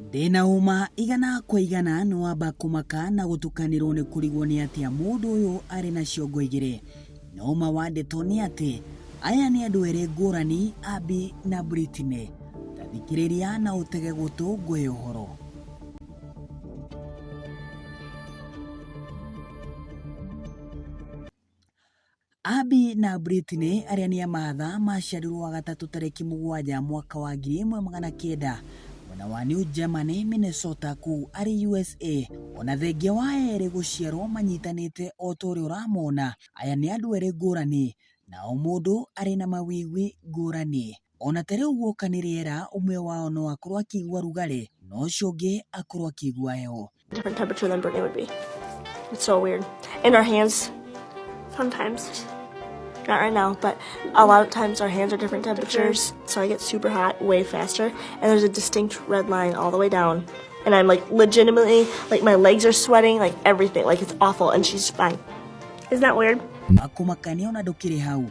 Ndina uma igana kwa igana no wamba kumaka na gutukanirwo ni kurigwo ni atia mundu uyu ari na ciongo igiri. No uma wa ndeto ni ati aya ni andu eri ngurani, Abby na Britney. Tathikiriria na utege gutu ngwe uhoro. Abby na Britney aria ni amahatha maciarirwo wa gatatu tariki 7 mwaka wa 1900 mwena wa New Germany, Minnesota kuu ari USA. Ona thengia wa eri guciarwo manyitanite o ta uria uramona, aya ni andu eri ngurani na o mundu ari na mawigwi ngurani. Ona ta riu guoka ni riera, umwe wao no akorwo akigua rugari no ucio ungi akorwo akigua heho. Different temperature than Brittany would be. It's so weird. In our hands, sometimes. Not right now, but a lot of times our hands are different temperatures, so I get super hot way faster, and there's a distinct red line all the way down, and I'm like legitimately, like my legs are sweating, like everything, like it's awful, and she's fine. Isn't that weird? Wakumakania ona ndukiri hau.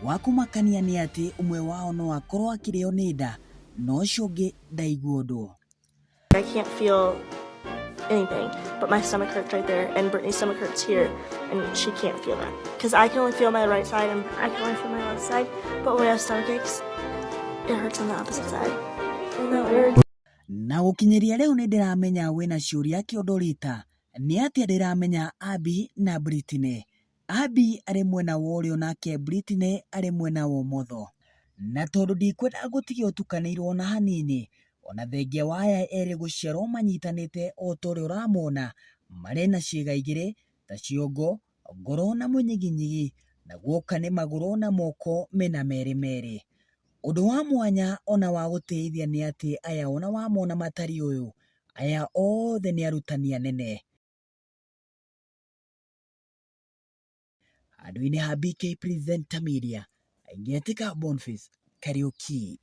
Wakumakania ni ati umwe wao no akorwo akireo ni nda no ucio ungi ndaigua undu. I can't feel anything, but my stomach hurts right there, and Brittany's stomach hurts here, and she can't feel that. Because I can only feel my right side, and I can only feel my left side, but when I have stomach aches, it hurts on the opposite side. Isn't that weird? Na gukinyiria riu ni ndiramenya wina ciuria kiondorita ni atia ndiramenya Abby na Britney. Abby ari mwena wa urio nake Britney ari mwena wa umotho. Na tondu ndikwenda gutigio tukanirwo na hanini, ona thengia wa aya eri guciarwo manyitanite o ta uria uramona, mari na ciiga igiri ta ciongo, ngoro na munyiginyigi, na guoka ni maguru na moko mena meri meri. Undu wa mwanya ona wa guteithia ni ati aya ona wamona matari uyu, aya othe ni arutani anene. Handũ-inĩ ha BK Presenter Media, Ngetika Boniface Kariuki.